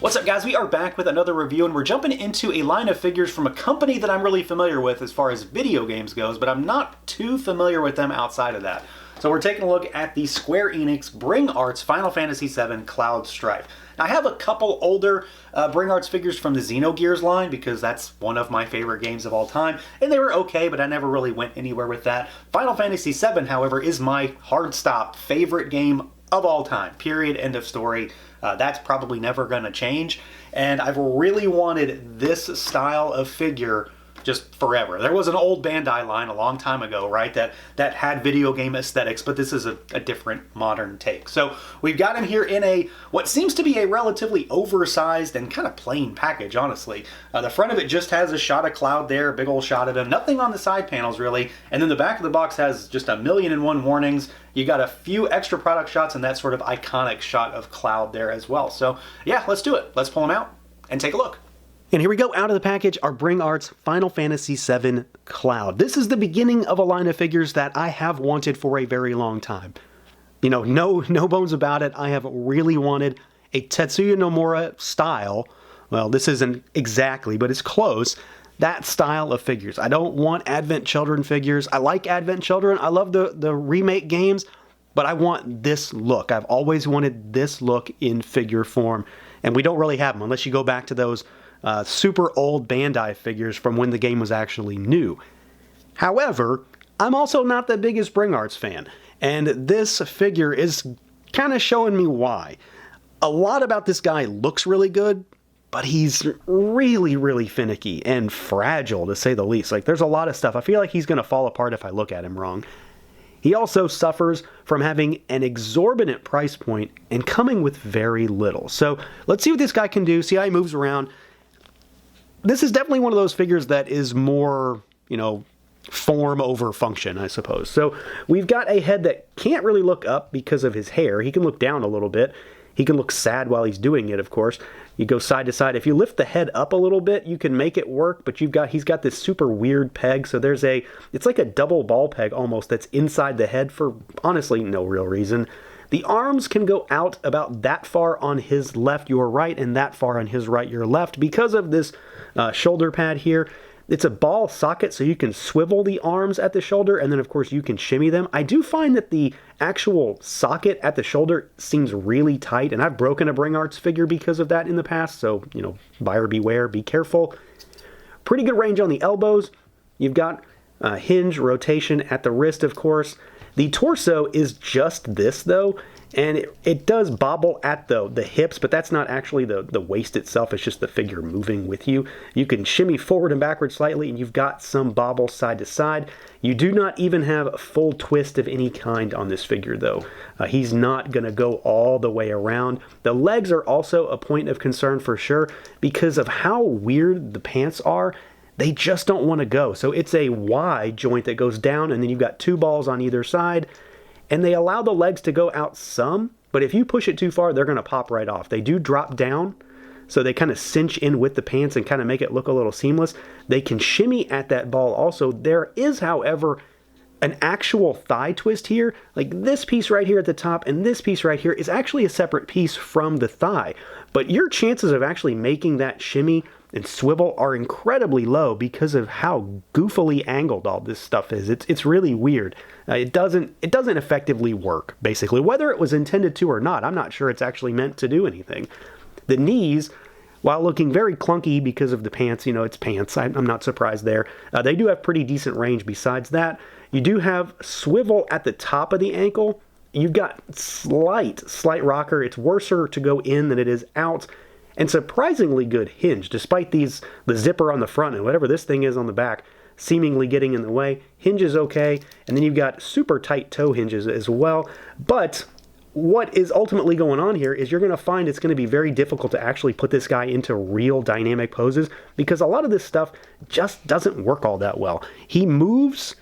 What's up, guys? We are back with another review, and we're jumping into a line of figures from a company that I'm really familiar with as far as video games goes, but I'm not too familiar with them outside of that. So we're taking a look at the Square Enix Bring Arts Final Fantasy VII Cloud Strife. Now, I have a couple older Bring Arts figures from the Xenogears line because that's one of my favorite games of all time, and they were okay, but I never really went anywhere with that. Final Fantasy VII, however, is my hard stop favorite game of all time. Period. End of story. That's probably never going to change, and I've really wanted this style of figure just forever. There was an old Bandai line a long time ago, right, that had video game aesthetics, but this is a different modern take. So we've got him here in what seems to be a relatively oversized and kind of plain package, honestly. The front of it just has a shot of Cloud there, a big old shot of him, nothing on the side panels really, and then the back of the box has just 1,000,001 warnings. You got a few extra product shots and that sort of iconic shot of Cloud there as well. So yeah, let's do it. Let's pull him out and take a look. And here we go, out of the package, our Bring Arts Final Fantasy VII Cloud. This is the beginning of a line of figures that I have wanted for a very long time. You know, no bones about it. I have really wanted a Tetsuya Nomura style, well, this isn't exactly, but it's close, that style of figures. I don't want Advent Children figures. I like Advent Children. I love the remake games, but I want this look. I've always wanted this look in figure form, and we don't really have them unless you go back to those super old Bandai figures from when the game was actually new. However, I'm also not the biggest Bring Arts fan, and this figure is kind of showing me why. A lot about this guy looks really good, but he's really finicky and fragile, to say the least. Like, there's a lot of stuff. I feel like he's going to fall apart if I look at him wrong. He also suffers from having an exorbitant price point and coming with very little. So let's see what this guy can do, see how he moves around. This is definitely one of those figures that is more, you know, form over function, I suppose. So we've got a head that can't really look up because of his hair. He can look down a little bit. He can look sad while he's doing it, of course. You go side to side. If you lift the head up a little bit, you can make it work, but he's got this super weird peg. So it's like a double ball peg almost that's inside the head for honestly no real reason. The arms can go out about that far on his left, your right, and that far on his right, your left because of this shoulder pad here. It's a ball socket, so you can swivel the arms at the shoulder, and then of course you can shimmy them. I do find that the actual socket at the shoulder seems really tight, and I've broken a Bring Arts figure because of that in the past, so, you know, buyer beware, be careful. Pretty good range on the elbows. You've got hinge, rotation at the wrist, of course. The torso is just this, though, and it does bobble at the hips, but that's not actually the waist itself. It's just the figure moving with you. You can shimmy forward and backward slightly, and you've got some bobble side to side. You do not even have a full twist of any kind on this figure, though. He's not going to go all the way around. The legs are also a point of concern for sure because of how weird the pants are. They just don't want to go. So it's a Y joint that goes down, and then you've got two balls on either side, and they allow the legs to go out some, but if you push it too far, they're going to pop right off. They do drop down, so they kind of cinch in with the pants and kind of make it look a little seamless. They can shimmy at that ball also. There is, however, an actual thigh twist here. Like this piece right here at the top and this piece right here is actually a separate piece from the thigh, but your chances of actually making that shimmy and swivel are incredibly low because of how goofily angled all this stuff is. It's really weird. It doesn't effectively work, basically. Whether it was intended to or not, I'm not sure it's actually meant to do anything. The knees, while looking very clunky because of the pants, you know, it's pants, I'm not surprised there. They do have pretty decent range besides that. You do have swivel at the top of the ankle. You've got slight rocker. It's worser to go in than it is out. And surprisingly good hinge, despite the zipper on the front and whatever this thing is on the back seemingly getting in the way. Hinge is okay, and then you've got super tight toe hinges as well. But what is ultimately going on here is you're going to find it's going to be very difficult to actually put this guy into real dynamic poses because a lot of this stuff just doesn't work all that well. He moves,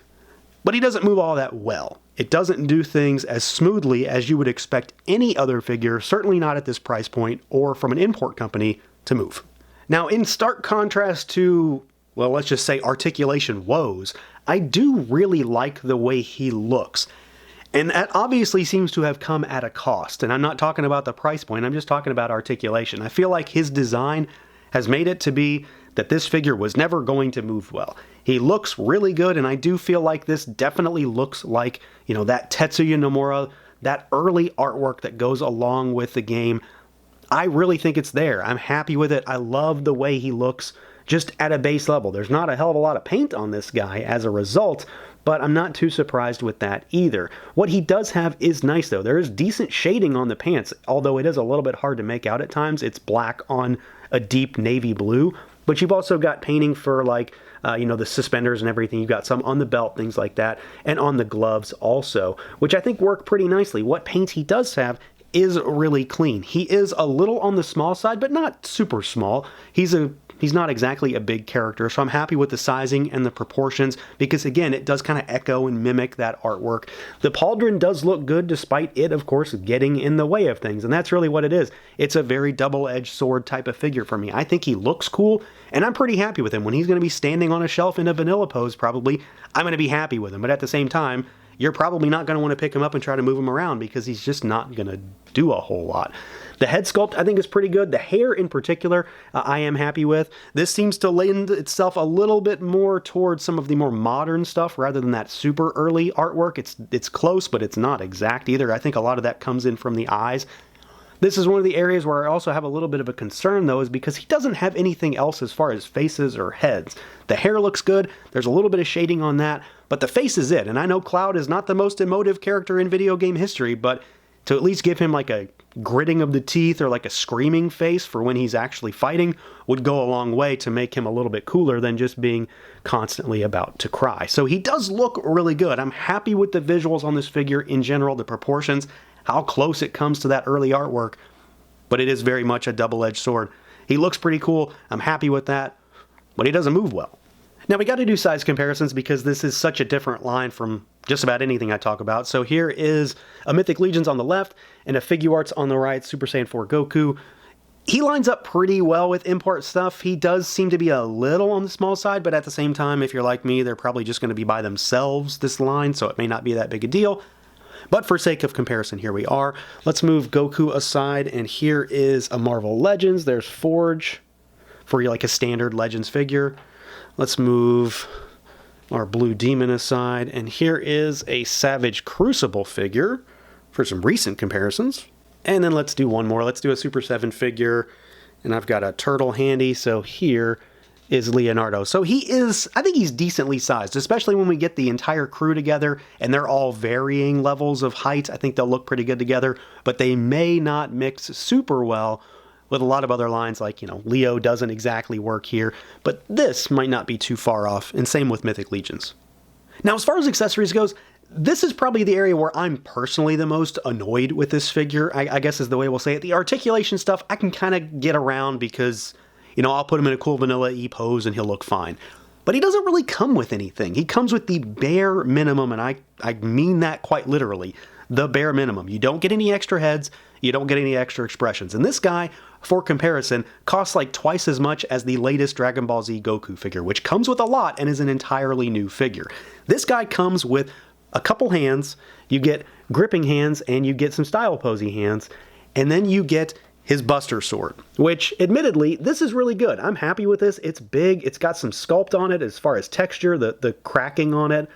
but he doesn't move all that well. It doesn't do things as smoothly as you would expect any other figure, certainly not at this price point or from an import company, to move. Now, in stark contrast to, well, let's just say articulation woes, I do really like the way he looks. And that obviously seems to have come at a cost. And I'm not talking about the price point, I'm just talking about articulation. I feel like his design has made it to be that this figure was never going to move well. He looks really good, and I do feel like this definitely looks like, you know, that Tetsuya Nomura, that early artwork that goes along with the game. I really think it's there. I'm happy with it. I love the way he looks just at a base level. There's not a hell of a lot of paint on this guy as a result, but I'm not too surprised with that either. What he does have is nice though. There is decent shading on the pants, although it is a little bit hard to make out at times. It's black on a deep navy blue, but you've also got painting for like, you know, the suspenders and everything. You've got some on the belt, things like that, and on the gloves also, which I think work pretty nicely. What paint he does have is really clean. He is a little on the small side, but not super small. He's not exactly a big character, so I'm happy with the sizing and the proportions because, again, it does kind of echo and mimic that artwork. The pauldron does look good despite it, of course, getting in the way of things, and that's really what it is. It's a very double-edged sword type of figure for me. I think he looks cool, and I'm pretty happy with him. When he's going to be standing on a shelf in a vanilla pose, probably, I'm going to be happy with him, but at the same time, you're probably not going to want to pick him up and try to move him around because he's just not going to do a whole lot. The head sculpt, I think, is pretty good. The hair in particular, I am happy with. This seems to lend itself a little bit more towards some of the more modern stuff rather than that super early artwork. It's close, but it's not exact either. I think a lot of that comes in from the eyes. This is one of the areas where I also have a little bit of a concern, though, is because he doesn't have anything else as far as faces or heads. The hair looks good. There's a little bit of shading on that, but the face is it. And I know Cloud is not the most emotive character in video game history, but to at least give him like a gritting of the teeth or like a screaming face for when he's actually fighting would go a long way to make him a little bit cooler than just being constantly about to cry. So he does look really good. I'm happy with the visuals on this figure in general, the proportions, how close it comes to that early artwork, but it is very much a double-edged sword. He looks pretty cool. I'm happy with that, but he doesn't move well. Now we got to do size comparisons because this is such a different line from just about anything I talk about. So here is a Mythic Legions on the left and a Figuarts on the right, Super Saiyan 4 Goku. He lines up pretty well with import stuff. He does seem to be a little on the small side, but at the same time, if you're like me, they're probably just going to be by themselves, this line, so it may not be that big a deal. But for sake of comparison, here we are. Let's move Goku aside, and here is a Marvel Legends. There's Forge for like a standard Legends figure. Let's move our Blue Demon aside, and here is a Savage Crucible figure for some recent comparisons. And then let's do one more. Let's do a Super 7 figure, and I've got a Turtle handy, so here is Leonardo. So he is, I think he's decently sized, especially when we get the entire crew together and they're all varying levels of height. I think they'll look pretty good together, but they may not mix super well with a lot of other lines like, you know, Leo doesn't exactly work here, but this might not be too far off, and same with Mythic Legions. Now, as far as accessories goes, this is probably the area where I'm personally the most annoyed with this figure, I guess is the way we'll say it. The articulation stuff, I can kind of get around because, you know, I'll put him in a cool vanilla E pose and he'll look fine. But he doesn't really come with anything. He comes with the bare minimum, and I mean that quite literally. The bare minimum. You don't get any extra heads, you don't get any extra expressions. And this guy, for comparison, costs like twice as much as the latest Dragon Ball Z Goku figure, which comes with a lot and is an entirely new figure. This guy comes with a couple hands, you get gripping hands, and you get some style posy hands, and then you get his Buster Sword, which admittedly, this is really good. I'm happy with this. It's big, it's got some sculpt on it as far as texture, the cracking on it,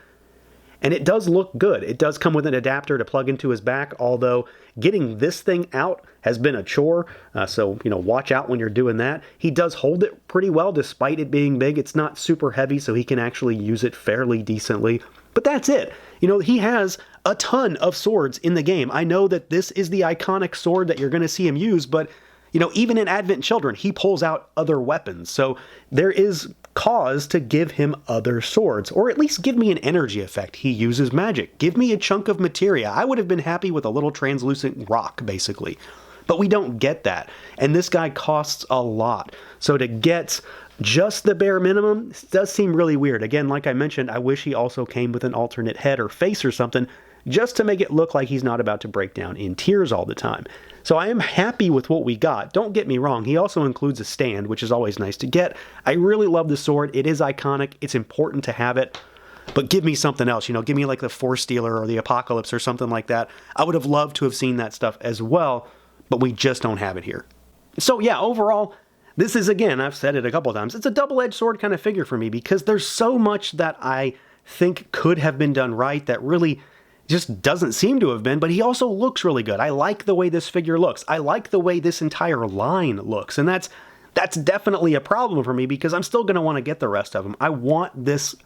and it does look good. It does come with an adapter to plug into his back, although getting this thing out has been a chore, so, you know, watch out when you're doing that. He does hold it pretty well despite it being big. It's not super heavy, so he can actually use it fairly decently. But that's it. You know, he has a ton of swords in the game. I know that this is the iconic sword that you're going to see him use, but, you know, even in Advent Children, he pulls out other weapons. So there is cause to give him other swords, or at least give me an energy effect. He uses magic. Give me a chunk of materia. I would have been happy with a little translucent rock, basically. But we don't get that. And this guy costs a lot. So to get just the bare minimum does seem really weird. Again, like I mentioned, I wish he also came with an alternate head or face or something, just to make it look like he's not about to break down in tears all the time. So I am happy with what we got. Don't get me wrong, he also includes a stand, which is always nice to get. I really love the sword. It is iconic. It's important to have it. but give me something else, give me like the Force Stealer or the Apocalypse or something like that. I would have loved to have seen that stuff as well, but we just don't have it here. So yeah, overall, this is, again, I've said it a couple of times, it's a double-edged sword kind of figure for me because there's so much that I think could have been done right that really just doesn't seem to have been, but he also looks really good. I like the way this figure looks. I like the way this entire line looks, and that's definitely a problem for me because I'm still going to want to get the rest of them. I want this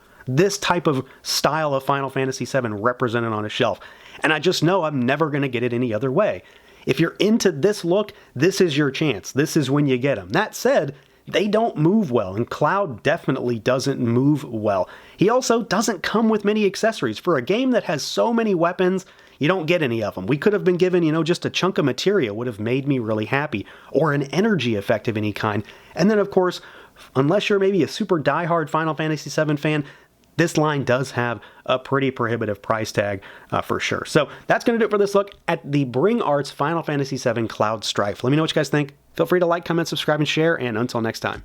type of style of Final Fantasy VII represented on a shelf, and I just know I'm never going to get it any other way. If you're into this look, this is your chance. This is when you get them. That said, they don't move well, and Cloud definitely doesn't move well. He also doesn't come with many accessories. For a game that has so many weapons, you don't get any of them. We could have been given, just a chunk of materia would have made me really happy, or an energy effect of any kind. And then, of course, unless you're maybe a super diehard Final Fantasy VII fan, this line does have a pretty prohibitive price tag for sure. So that's going to do it for this look at the Bring Arts Final Fantasy VII Cloud Strife. Let me know what you guys think. Feel free to like, comment, subscribe, and share, and until next time.